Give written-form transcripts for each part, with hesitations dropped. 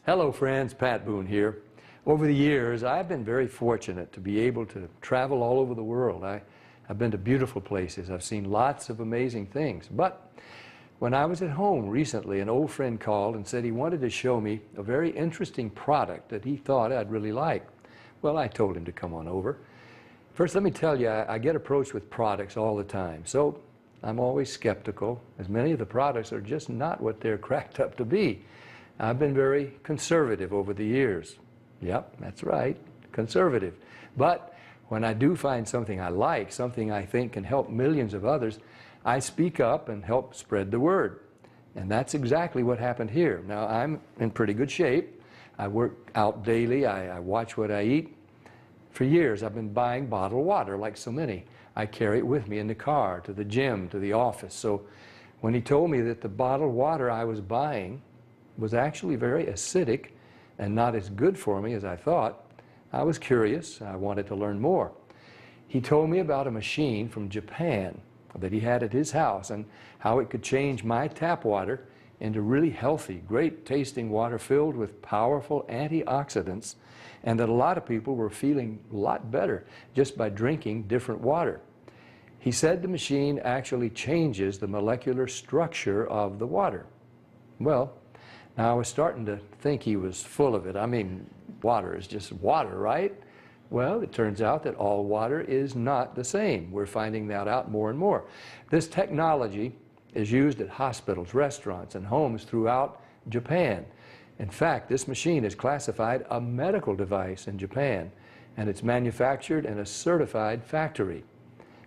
Hello friends, Pat Boone here. Over the years, I've been very fortunate to be able to travel all over the world. I've been to beautiful places. I've seen lots of amazing things. But when I was at home recently, an old friend called and said he wanted to show me a very interesting product that he thought I'd really like. Well, I told him to come on over. First, let me tell you, I get approached with products all the time. So I'm always skeptical, as many of the products are just not what they're cracked up to be. I've been very conservative over the years. Yep, that's right, conservative. But when I do find something I like, something I think can help millions of others, I speak up and help spread the word. And that's exactly what happened here. Now, I'm in pretty good shape. I work out daily. I watch what I eat. For years, I've been buying bottled water like so many. I carry it with me in the car, to the gym, to the office. So when he told me that the bottled water I was buying was actually very acidic and not as good for me as I thought, I was curious. I wanted to learn more. He told me about a machine from Japan that he had at his house and how it could change my tap water into really healthy, great tasting water filled with powerful antioxidants, and that a lot of people were feeling a lot better just by drinking different water. He said the machine actually changes the molecular structure of the water. Well, now I was starting to think he was full of it. I mean, water is just water, right? Well, it turns out that all water is not the same. We're finding that out more and more. This technology is used at hospitals, restaurants, and homes throughout Japan. In fact, this machine is classified a medical device in Japan, and it's manufactured in a certified factory.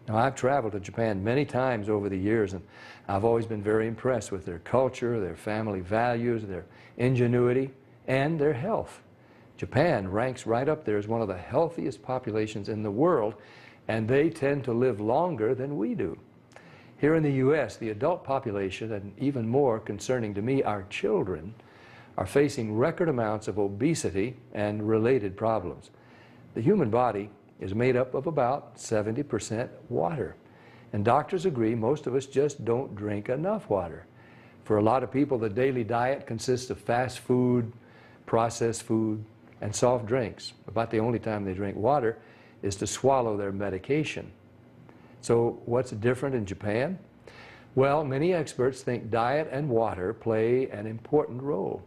Now, I've traveled to Japan many times over the years, and I've always been very impressed with their culture, their family values, their ingenuity, and their health. Japan ranks right up there as one of the healthiest populations in the world, and they tend to live longer than we do. Here in the U.S., the adult population, and even more concerning to me, our children, are facing record amounts of obesity and related problems. The human body is made up of about 70% water. And doctors agree most of us just don't drink enough water. For a lot of people, the daily diet consists of fast food, processed food, and soft drinks. About the only time they drink water is to swallow their medication. So what's different in Japan? Well, many experts think diet and water play an important role.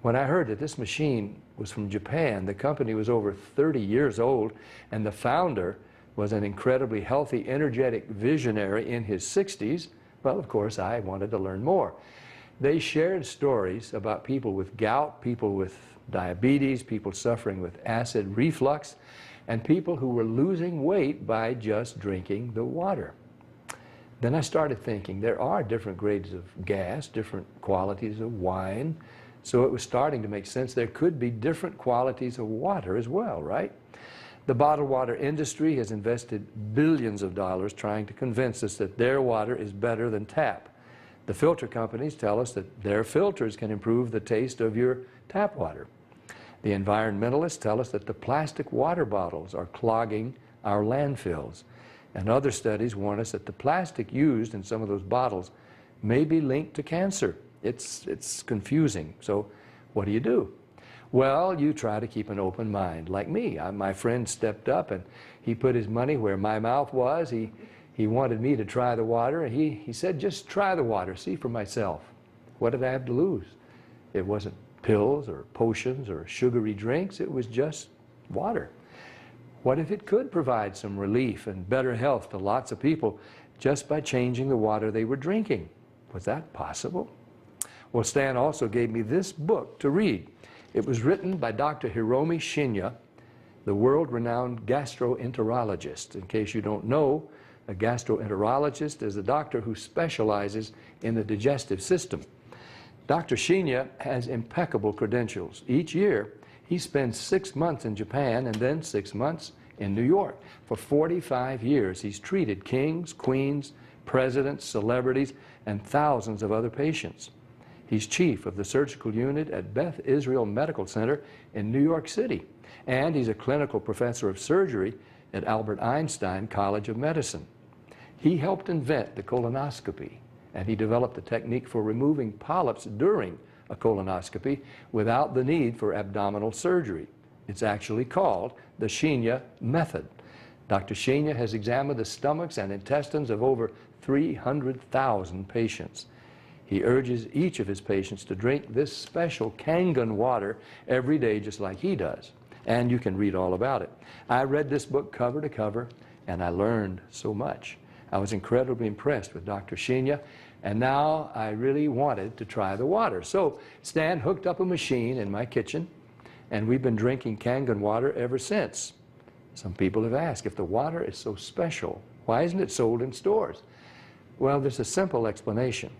When I heard that this machine was from Japan, the company was over 30 years old, and the founder was an incredibly healthy, energetic visionary in his 60s, well, of course, I wanted to learn more. They shared stories about people with gout, people with diabetes, people suffering with acid reflux, and people who were losing weight by just drinking the water. Then I started thinking there are different grades of gas, different qualities of wine, so it was starting to make sense there could be different qualities of water as well, right? The bottled water industry has invested billions of dollars trying to convince us that their water is better than tap. The filter companies tell us that their filters can improve the taste of your tap water. The environmentalists tell us that the plastic water bottles are clogging our landfills. And other studies warn us that the plastic used in some of those bottles may be linked to cancer. It's confusing. So what do? Well, you try to keep an open mind, like me. My friend stepped up and he put his money where my mouth was. He wanted me to try the water, and he said, just try the water, see for myself. What did I have to lose? It wasn't pills or potions or sugary drinks, it was just water. What if it could provide some relief and better health to lots of people just by changing the water they were drinking? Was that possible? Well, Stan also gave me this book to read. It was written by Dr. Hiromi Shinya, the world-renowned gastroenterologist. In case you don't know, a gastroenterologist is a doctor who specializes in the digestive system. Dr. Shinya has impeccable credentials. Each year, he spends 6 months in Japan and then 6 months in New York. For 45 years, he's treated kings, queens, presidents, celebrities, and thousands of other patients. He's chief of the surgical unit at Beth Israel Medical Center in New York City, and he's a clinical professor of surgery at Albert Einstein College of Medicine. He helped invent the colonoscopy, and he developed a technique for removing polyps during a colonoscopy without the need for abdominal surgery. It's actually called the Shenya method. Dr. Shenya has examined the stomachs and intestines of over 300,000 patients. He urges each of his patients to drink this special Kangen water every day just like he does. And you can read all about it. I read this book cover to cover, and I learned so much. I was incredibly impressed with Dr. Shenya, and now I really wanted to try the water. So Stan hooked up a machine in my kitchen, and we've been drinking Kangen water ever since. Some people have asked, if the water is so special, why isn't it sold in stores? Well, there's a simple explanation.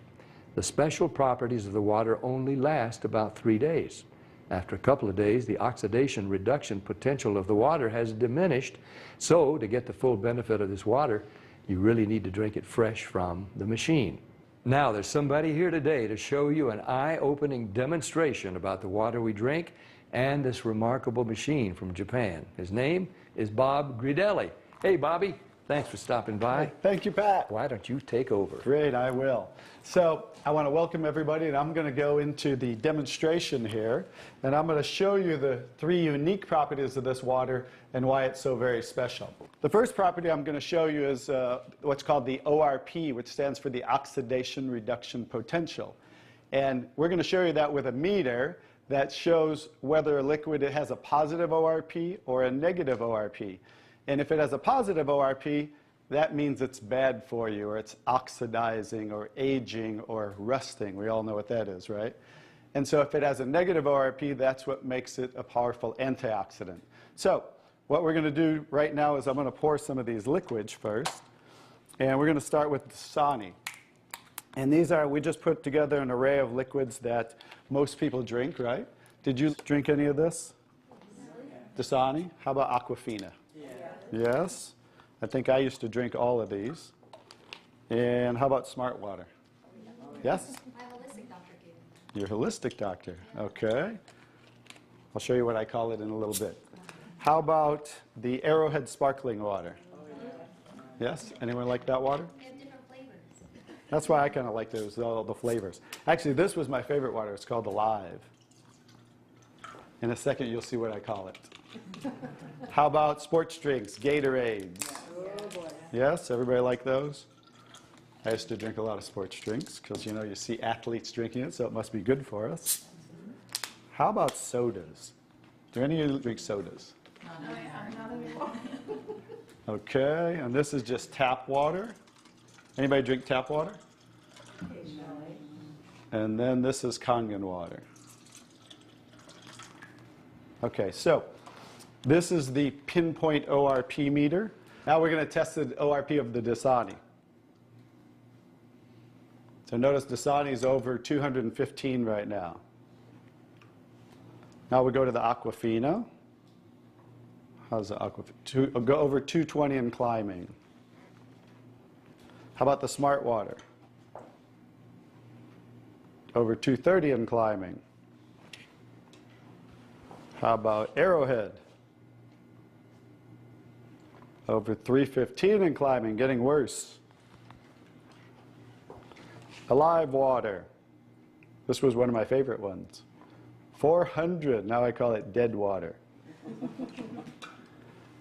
The special properties of the water only last about 3 days. After a couple of days, the oxidation reduction potential of the water has diminished. So to get the full benefit of this water, you really need to drink it fresh from the machine. Now, there's somebody here today to show you an eye-opening demonstration about the water we drink and this remarkable machine from Japan. His name is Bob Gridelli. Hey, Bobby. Thanks for stopping by. Thank you, Pat. Why don't you take over? Great, I will. So I want to welcome everybody, and I'm going to go into the demonstration here, and I'm going to show you the 3 unique properties of this water and why it's so very special. The first property I'm going to show you is what's called the ORP, which stands for the oxidation reduction potential. And we're going to show you that with a meter that shows whether a liquid has a positive ORP or a negative ORP. And if it has a positive ORP, that means it's bad for you, or it's oxidizing, or aging, or rusting. We all know what that is, right? And so if it has a negative ORP, that's what makes it a powerful antioxidant. So what we're going to do right now is I'm going to pour some of these liquids first. And we're going to start with Dasani. And these are, we just put together an array of liquids that most people drink, right? Did you drink any of this? Dasani? How about Aquafina? Yes. I think I used to drink all of these. And how about Smart Water? Yes? My holistic doctor gave it. Your holistic doctor. Okay. I'll show you what I call it in a little bit. How about the Arrowhead sparkling water? Yes? Anyone like that water? They have different flavors. That's why I kind of like those, all the flavors. Actually, this was my favorite water. It's called Alive. In a second, you'll see what I call it. How about sports drinks, Gatorades? Yes, everybody like those? I used to drink a lot of sports drinks because, you know, you see athletes drinking it, so it must be good for us. How about sodas? Do any of you drink sodas? Not anymore. Okay, and this is just tap water. Anybody drink tap water? Occasionally. And then this is Kangen water. Okay, so this is the pinpoint ORP meter. Now we're going to test the ORP of the Dasani. So notice Dasani is over 215 right now. Now we go to the Aquafina. How's the Aquafina? Go over 220 and climbing. How about the Smart Water? Over 230 and climbing. How about Arrowhead? Over 315 and climbing, getting worse. Alive Water. This was one of my favorite ones. 400, now I call it dead water.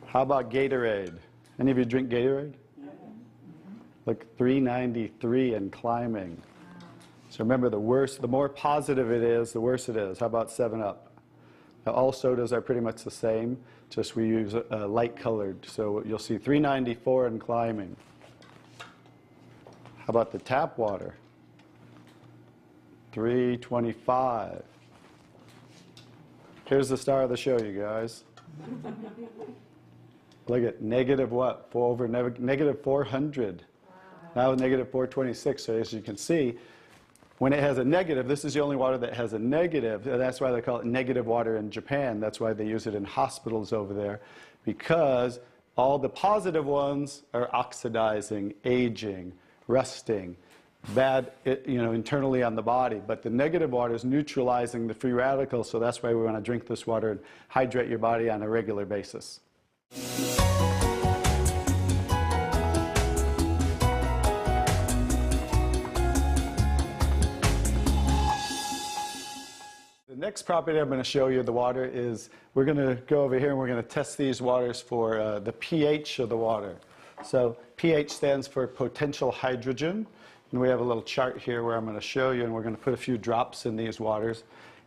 How about Gatorade? Any of you drink Gatorade? Look, 393 and climbing. So remember, the more positive it is, the worse it is. How about 7-Up? Now, all sodas are pretty much the same, just we use light colored. So you'll see 394 and climbing. How about the tap water? 325. Here's the star of the show, you guys. Look at negative what? Negative 400. Wow. Now negative 426. So as you can see, when it has a negative, this is the only water that has a negative. That's why they call it negative water in Japan. That's why they use it in hospitals over there, because all the positive ones are oxidizing, aging, rusting, bad, internally on the body. But the negative water is neutralizing the free radicals, so that's why we want to drink this water and hydrate your body on a regular basis. next property I'm going to show you the water is, we're going to go over here and we're going to test these waters for the pH of the water. So pH stands for potential hydrogen. And we have a little chart here where I'm going to show you, and we're going to put a few drops in these waters.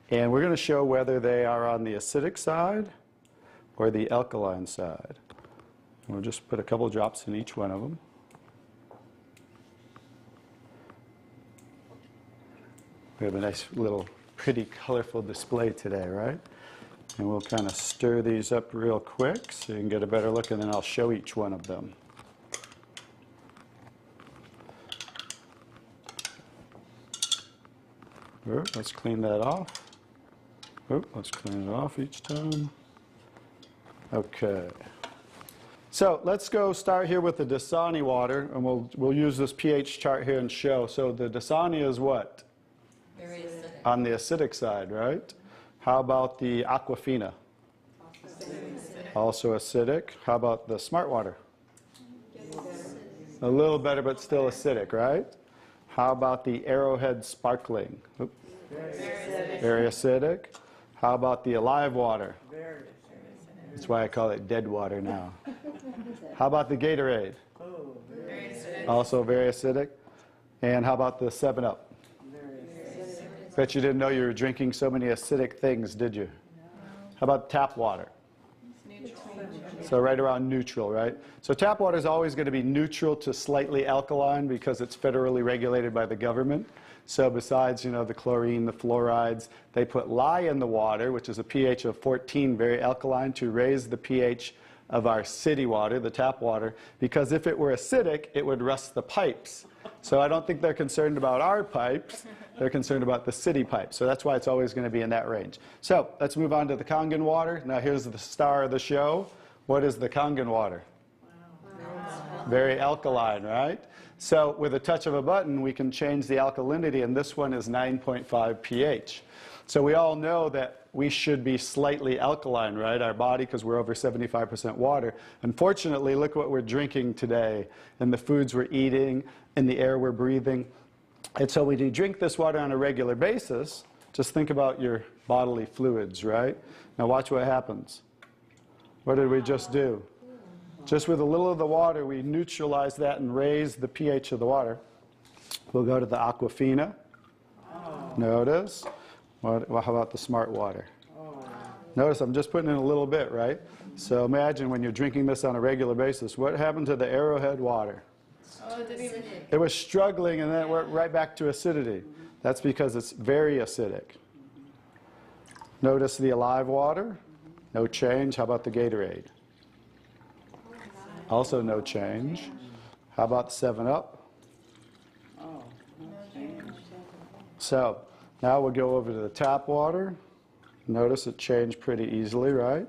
And we're going to show whether they are on the acidic side or the alkaline side. And we'll just put a couple drops in each one of them. We have a nice little pretty colorful display today, right? And we'll kind of stir these up real quick so you can get a better look, and then I'll show each one of them. Let's clean that off. Let's clean it off each time. Okay. So let's go start here with the Dasani water, and we'll use this pH chart here and show. So the Dasani is what? Very acidic. On the acidic side, right? How about the Aquafina? Also acidic. How about the Smart Water? A little better, but still acidic, right? How about the Arrowhead Sparkling? Very acidic. How about the Alive Water? That's why I call it dead water now. How about the Gatorade? Also very acidic. And how about the 7-Up? Bet you didn't know you were drinking so many acidic things, did you? How about tap water? So right around neutral, right? So tap water is always going to be neutral to slightly alkaline because it's federally regulated by the government. So besides, the chlorine, the fluorides, they put lye in the water, which is a pH of 14, very alkaline, to raise the pH of our city water, the tap water, because if it were acidic, it would rust the pipes. So I don't think they're concerned about our pipes. They're concerned about the city pipes. So that's why it's always going to be in that range. So let's move on to the Kangen water. Now here's the star of the show. What is the Kangen water? Very alkaline, right? So with a touch of a button, we can change the alkalinity, and this one is 9.5 pH. So we all know that we should be slightly alkaline, right? Our body, because we're over 75% water. Unfortunately, look what we're drinking today, and the foods we're eating, and the air we're breathing. And so when you drink this water on a regular basis, just think about your bodily fluids, right? Now watch what happens. What did we just do? Just with a little of the water, we neutralize that and raise the pH of the water. We'll go to the Aquafina. Notice. How about the Smart Water? Notice I'm just putting in a little bit, right? So imagine when you're drinking this on a regular basis, what happened to the Arrowhead water? It was struggling, and then it went right back to acidity. That's because it's very acidic. Notice the Alive water. No change. How about the Gatorade? Also no change. How about the 7-Up? So now we'll go over to the tap water. Notice it changed pretty easily, right?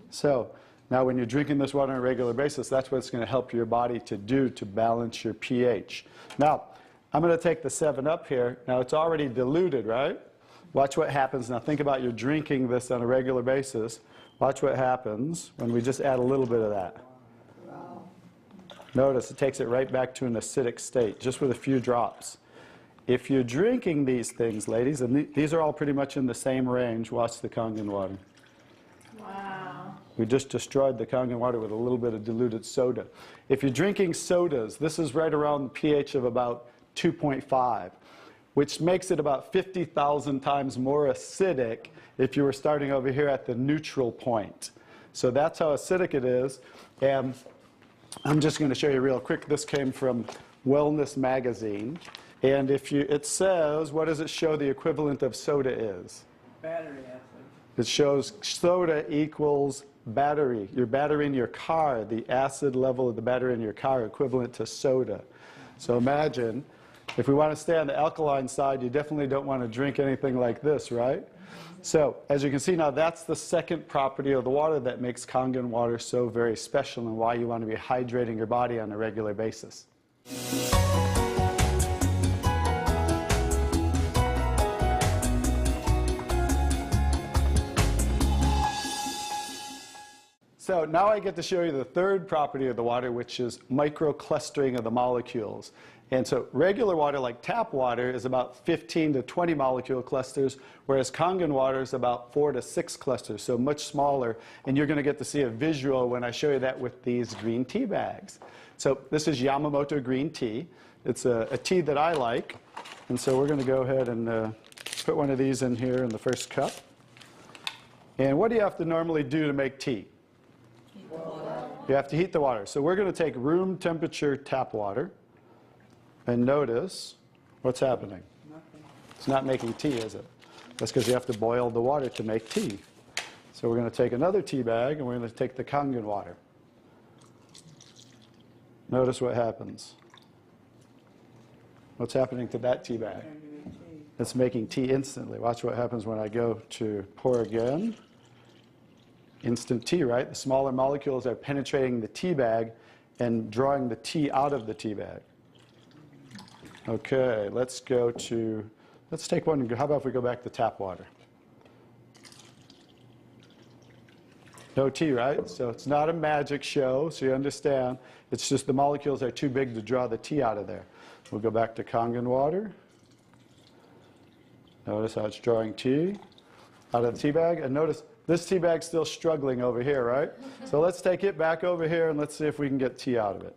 So now when you're drinking this water on a regular basis, that's what it's going to help your body to do to balance your pH. Now, I'm going to take the 7-Up here. Now it's already diluted, right? Watch what happens. Now think about you're drinking this on a regular basis. Watch what happens when we just add a little bit of that. Notice it takes it right back to an acidic state, just with a few drops. If you're drinking these things, ladies, and these are all pretty much in the same range, watch the Kangen water. Wow. We just destroyed the Kangen water with a little bit of diluted soda. If you're drinking sodas, this is right around the pH of about 2.5, which makes it about 50,000 times more acidic if you were starting over here at the neutral point. So that's how acidic it is. And I'm just going to show you real quick. This came from Wellness Magazine. And it says, what does it show the equivalent of soda is? Battery acid. It shows soda equals battery. Your battery in your car, the acid level of the battery in your car equivalent to soda. So imagine, if we want to stay on the alkaline side, you definitely don't want to drink anything like this, right? So as you can see now, that's the second property of the water that makes Kangen water so very special and why you want to be hydrating your body on a regular basis. So now I get to show you the third property of the water, which is microclustering of the molecules. And so regular water, like tap water, is about 15 to 20 molecule clusters, whereas Kangen water is about 4 to 6 clusters, so much smaller. And you're going to get to see a visual when I show you that with these green tea bags. So this is Yamamoto green tea. It's a tea that I like. And so we're going to go ahead and put one of these in here in the first cup. And what do you have to normally do to make tea? Heat the water. You have to heat the water. So we're going to take room temperature tap water. And notice what's happening. Nothing. It's not making tea, is it? That's because you have to boil the water to make tea. So we're going to take another tea bag, and we're going to take the Kangen water. Notice what happens. What's happening to that tea bag? It's making tea instantly. Watch what happens when I go to pour again. Instant tea, right? The smaller molecules are penetrating the tea bag and drawing the tea out of the tea bag. Okay, let's take one. How about if we go back to tap water? No tea, right? So it's not a magic show, so you understand. It's just the molecules are too big to draw the tea out of there. We'll go back to Kangen water. Notice how it's drawing tea out of the tea bag. And notice this tea bag's still struggling over here, right? So let's take it back over here and let's see if we can get tea out of it.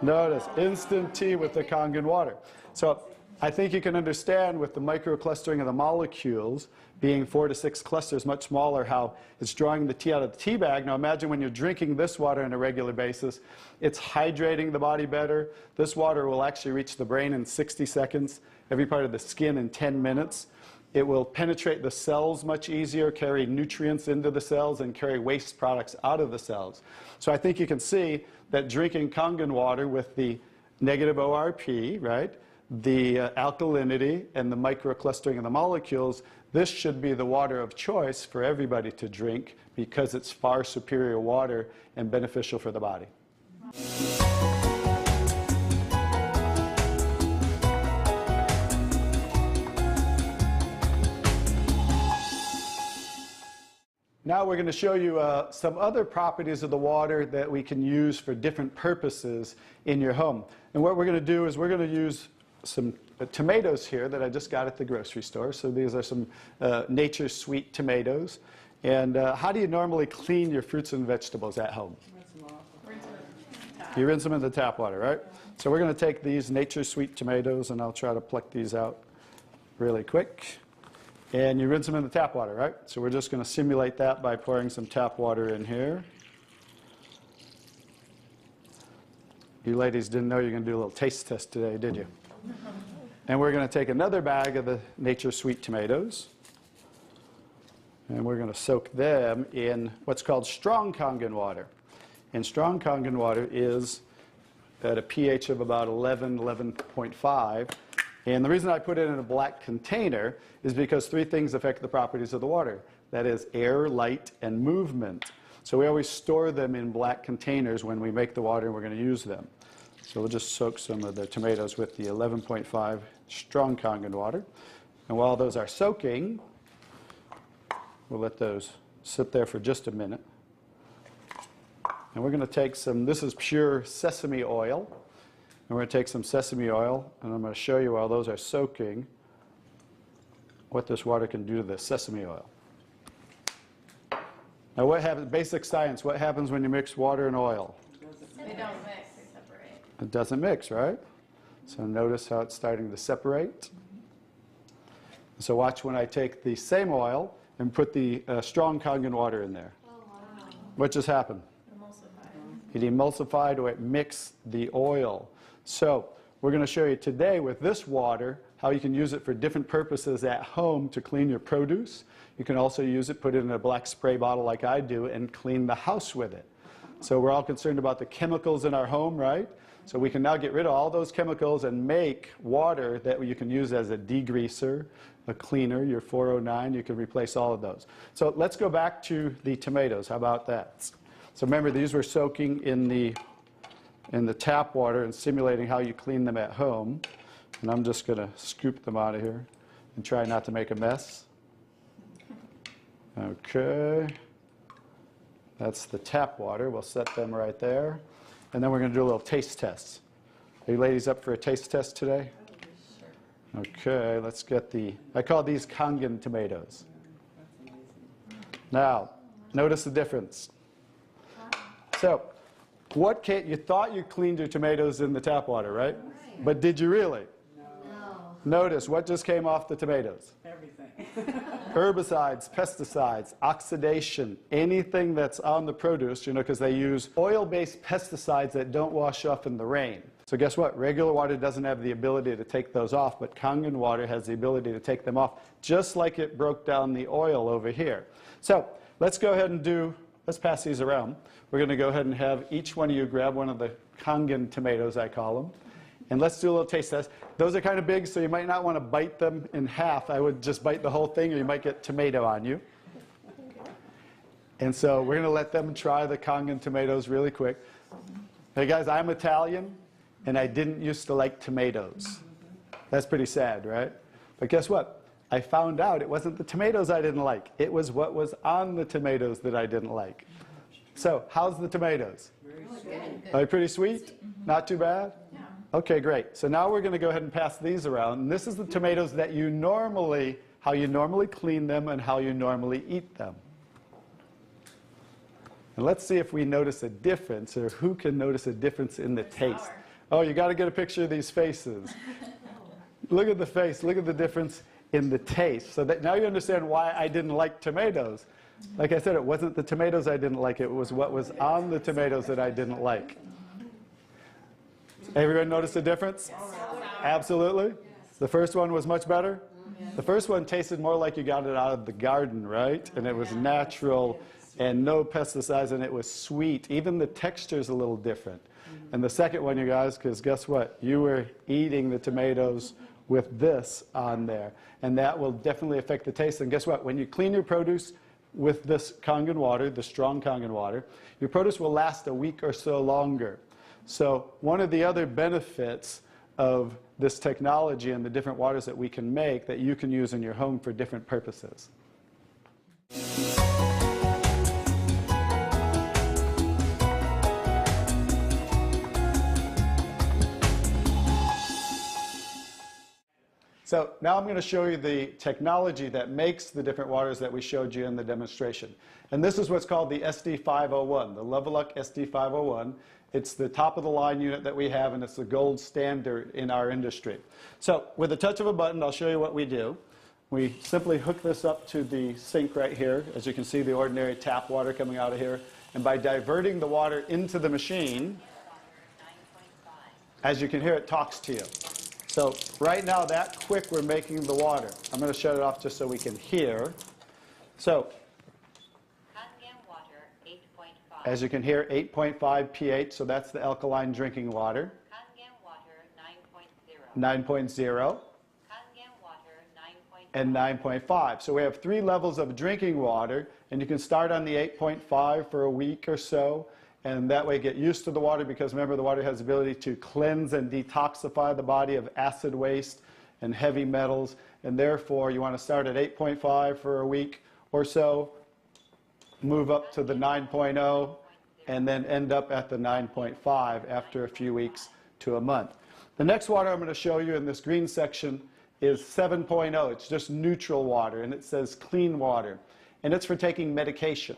Notice, instant tea with the Kangen water. So I think you can understand with the microclustering of the molecules being 4 to 6 clusters, much smaller, how it's drawing the tea out of the tea bag. Now imagine when you're drinking this water on a regular basis, it's hydrating the body better. This water will actually reach the brain in 60 seconds, every part of the skin in 10 minutes. It will penetrate the cells much easier, carry nutrients into the cells, and carry waste products out of the cells. So I think you can see that drinking Kangen water with the negative ORP, right, the alkalinity, and the microclustering of the molecules, this should be the water of choice for everybody to drink because it's far superior water and beneficial for the body. Now we're going to show you some other properties of the water that we can use for different purposes in your home. And what we're going to do is we're going to use some tomatoes here that I just got at the grocery store. So these are some Nature's Sweet tomatoes. And how do you normally clean your fruits and vegetables at home? You rinse them in the tap water, right? So we're going to take these Nature's Sweet tomatoes, and I'll try to pluck these out really quick. And you rinse them in the tap water, right? So we're just going to simulate that by pouring some tap water in here. You ladies didn't know you were going to do a little taste test today, did you? And we're going to take another bag of the Nature's Sweet tomatoes. And we're going to soak them in what's called strong Kangen water. And strong Kangen water is at a pH of about 11, 11.5. And the reason I put it in a black container is because 3 things affect the properties of the water. That is air, light, and movement. So we always store them in black containers when we make the water and we're going to use them. So we'll just soak some of the tomatoes with the 11.5 strong Kangen water. And while those are soaking, we'll let those sit there for just a minute. And we're going to take some, this is pure sesame oil. And we're going to take some sesame oil, and I'm going to show you while those are soaking what this water can do to the sesame oil. Now what happens, basic science, what happens when you mix water and oil? They don't mix, they separate. It doesn't mix, right? So notice how it's starting to separate. So watch when I take the same oil and put the strong Kangen water in there. Oh, wow. What just happened? Emulsified. It emulsified or it mixed the oil. So we're going to show you today with this water how you can use it for different purposes at home to clean your produce. You can also use it, put it in a black spray bottle like I do, and clean the house with it. So we're all concerned about the chemicals in our home, right? So we can now get rid of all those chemicals and make water that you can use as a degreaser, a cleaner, your 409. You can replace all of those. So let's go back to the tomatoes. How about that? So remember, these were soaking in the tap water and simulating how you clean them at home. And I'm just going to scoop them out of here and try not to make a mess. Okay. That's the tap water. We'll set them right there. And then we're going to do a little taste test. Are you ladies up for a taste test today? Okay, let's get I call these Kangen tomatoes. Now, notice the difference. So, you thought you cleaned your tomatoes in the tap water, right? But did you really? No. Notice what just came off the tomatoes. Everything. Herbicides, pesticides, oxidation, anything that's on the produce, because they use oil-based pesticides that don't wash off in the rain. So guess what? Regular water doesn't have the ability to take those off, but Kangen water has the ability to take them off, just like it broke down the oil over here. So let's go ahead and let's pass these around. We're going to go ahead and have each one of you grab one of the Kangen tomatoes, I call them. And let's do a little taste test. Those are kind of big, so you might not want to bite them in half. I would just bite the whole thing, or you might get tomato on you. And so we're going to let them try the Kangen tomatoes really quick. Hey guys, I'm Italian, and I didn't used to like tomatoes. That's pretty sad, right? But guess what? I found out it wasn't the tomatoes I didn't like. It was what was on the tomatoes that I didn't like. So, how's the tomatoes? Are they pretty sweet? Not too bad? Yeah. Okay, great. So now we're going to go ahead and pass these around. And this is the tomatoes that how you normally clean them and how you normally eat them. And let's see if we notice a difference, or who can notice a difference in the taste. Sour. Oh, you got to get a picture of these faces. Look at the face. Look at the difference in the taste. So that now you understand why I didn't like tomatoes. Like I said, it wasn't the tomatoes I didn't like. It was what was on the tomatoes that I didn't like. Everyone notice the difference? Absolutely. Yes. The first one was much better? Yes. The first one tasted more like you got it out of the garden, right? And it was natural and no pesticides, and it was sweet. Even the texture's a little different. And the second one, you guys, because guess what? You were eating the tomatoes with this on there. And that will definitely affect the taste. And guess what? When you clean your produce with this Kangen water, the strong Kangen water, your produce will last a week or so longer. So one of the other benefits of this technology and the different waters that we can make that you can use in your home for different purposes. So now I'm going to show you the technology that makes the different waters that we showed you in the demonstration. And this is what's called the SD501, the Leveluck SD501. It's the top of the line unit that we have, and it's the gold standard in our industry. So with the touch of a button, I'll show you what we do. We simply hook this up to the sink right here. As you can see, the ordinary tap water coming out of here. And by diverting the water into the machine, as you can hear, it talks to you. So right now, that quick, we're making the water. I'm going to shut it off just so we can hear. So Kangen water, 8.5. as you can hear, 8.5 pH, so that's the alkaline drinking water. Kangen water, 9.0. 9.0 Kangen water, 9.5. and 9.5. So we have 3 levels of drinking water, and you can start on the 8.5 for a week or so. And that way get used to the water, because remember, the water has the ability to cleanse and detoxify the body of acid waste and heavy metals. And therefore, you want to start at 8.5 for a week or so, move up to the 9.0, and then end up at the 9.5 after a few weeks to a month. The next water I'm going to show you in this green section is 7.0. It's just neutral water, and it says clean water. And it's for taking medication.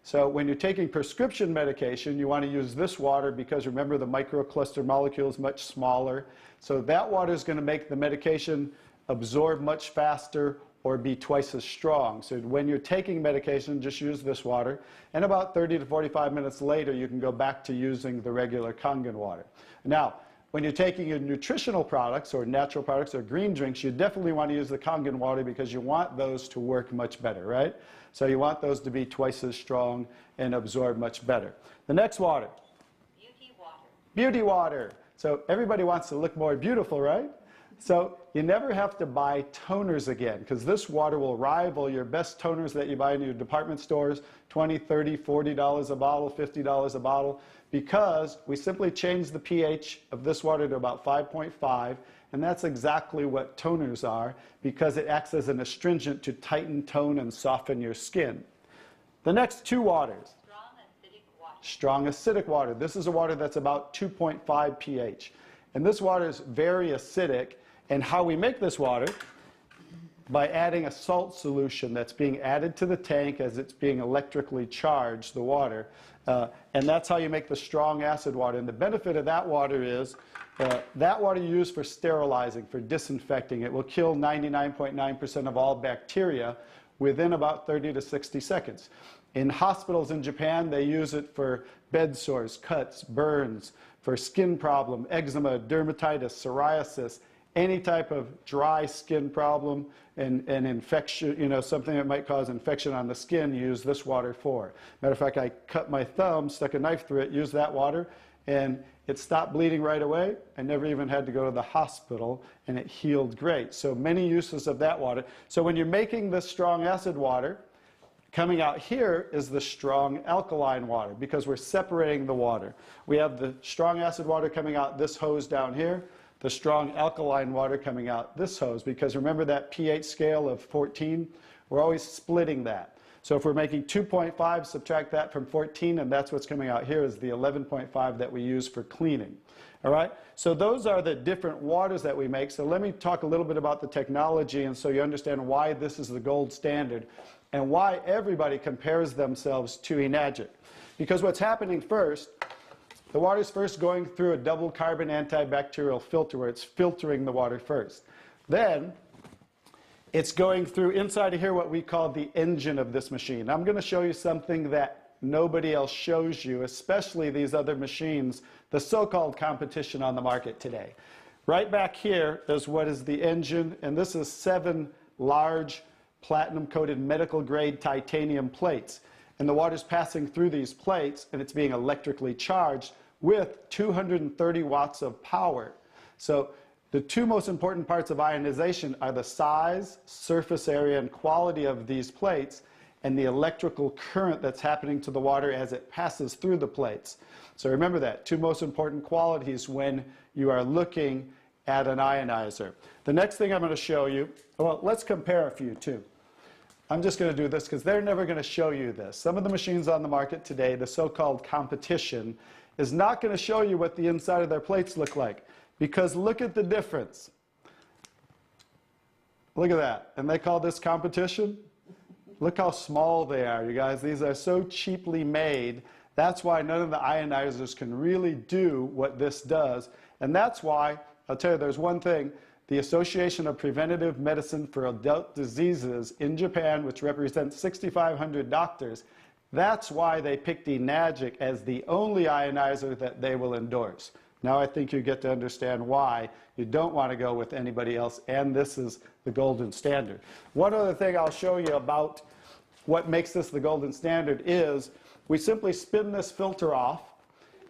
So when you're taking prescription medication, you want to use this water because, remember, the microcluster molecule is much smaller. So that water is going to make the medication absorb much faster or be twice as strong. So when you're taking medication, just use this water. And about 30 to 45 minutes later, you can go back to using the regular Kangen water. Now, when you're taking your nutritional products or natural products or green drinks, you definitely want to use the Kangen water because you want those to work much better, right? So you want those to be twice as strong and absorb much better. The next water. Beauty water. Beauty water. So everybody wants to look more beautiful, right? So you never have to buy toners again, because this water will rival your best toners that you buy in your department stores, $20, $30, $40 a bottle, $50 a bottle, because we simply change the pH of this water to about 5.5, and that's exactly what toners are, because it acts as an astringent to tighten, tone, and soften your skin. The next 2 waters. Strong and strong acidic water. This is a water that's about 2.5 pH. And this water is very acidic. And how we make this water? By adding a salt solution that's being added to the tank as it's being electrically charged, the water. And that's how you make the strong acid water. And the benefit of that water is that water you use for sterilizing, for disinfecting. It will kill 99.9% of all bacteria within about 30 to 60 seconds. In hospitals in Japan, they use it for bed sores, cuts, burns, for skin problem, eczema, dermatitis, psoriasis, any type of dry skin problem and infection, something that might cause infection on the skin, use this water for. Matter of fact, I cut my thumb, stuck a knife through it, used that water, and it stopped bleeding right away. I never even had to go to the hospital, and it healed great. So many uses of that water. So when you're making this strong acid water, coming out here is the strong alkaline water, because we're separating the water. We have the strong acid water coming out this hose down here, the strong alkaline water coming out this hose, because remember that pH scale of 14? We're always splitting that. So if we're making 2.5, subtract that from 14, and that's what's coming out here is the 11.5 that we use for cleaning. All right? So those are the different waters that we make. So let me talk a little bit about the technology, and so you understand why this is the gold standard and why everybody compares themselves to Enagic. Because what's happening first, the water's first going through a double carbon antibacterial filter where it's filtering the water first. Then it's going through inside of here what we call the engine of this machine. I'm going to show you something that nobody else shows you, especially these other machines, the so-called competition on the market today. Right back here is what is the engine, and this is 7 large platinum-coated medical-grade titanium plates. And the water's passing through these plates, and it's being electrically charged with 230 watts of power. So the two most important parts of ionization are the size, surface area, and quality of these plates, and the electrical current that's happening to the water as it passes through the plates. So remember that, two most important qualities when you are looking at an ionizer. The next thing I'm going to show you, well, let's compare a few too. I'm just going to do this because they're never going to show you this. Some of the machines on the market today, the so-called competition, is not going to show you what the inside of their plates look like. Because look at the difference. Look at that. And they call this competition? Look how small they are, you guys. These are so cheaply made. That's why none of the ionizers can really do what this does. And that's why, I'll tell you, there's one thing. The Association of Preventive Medicine for Adult Diseases in Japan, which represents 6,500 doctors, that's why they picked Enagic as the only ionizer that they will endorse. Now I think you get to understand why you don't want to go with anybody else, and this is the golden standard. One other thing I'll show you about what makes this the golden standard is we simply spin this filter off,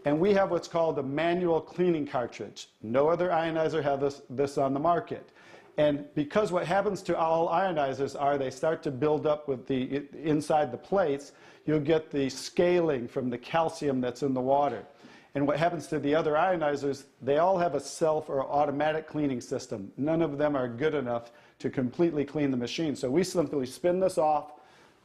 and we have what's called a manual cleaning cartridge. No other ionizer has this on the market. And because what happens to all ionizers are they start to build up with the inside the plates, you'll get the scaling from the calcium that's in the water. And what happens to the other ionizers, they all have a self or automatic cleaning system. None of them are good enough to completely clean the machine. So we simply spin this off,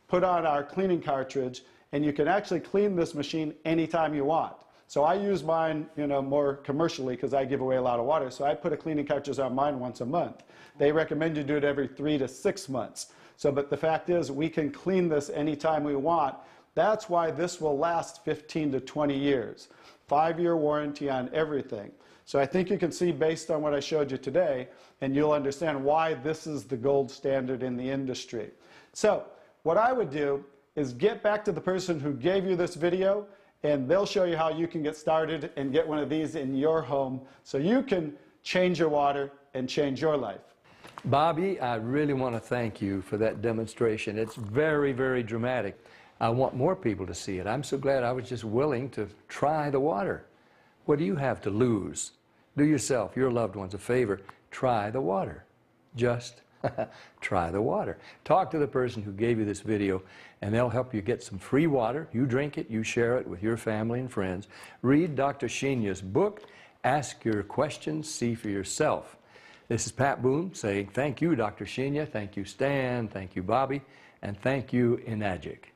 put on our cleaning cartridge, and you can actually clean this machine anytime you want. So I use mine, more commercially because I give away a lot of water. So I put a cleaning cartridge on mine once a month. They recommend you do it every 3 to 6 months. So, but the fact is, we can clean this anytime we want. That's why this will last 15 to 20 years. 5-year warranty on everything. So I think you can see based on what I showed you today, and you'll understand why this is the gold standard in the industry. So what I would do is get back to the person who gave you this video, and they'll show you how you can get started and get one of these in your home so you can change your water and change your life. Bobby, I really want to thank you for that demonstration. It's very, very dramatic. I want more people to see it. I'm so glad I was just willing to try the water. What do you have to lose? Do yourself, your loved ones, a favor. Try the water. Just try the water. Talk to the person who gave you this video, and they'll help you get some free water. You drink it, you share it with your family and friends. Read Dr. Sheenya's book. Ask your questions, see for yourself. This is Pat Boone saying thank you, Dr. Sheenya. Thank you, Stan. Thank you, Bobby. And thank you, Enagic.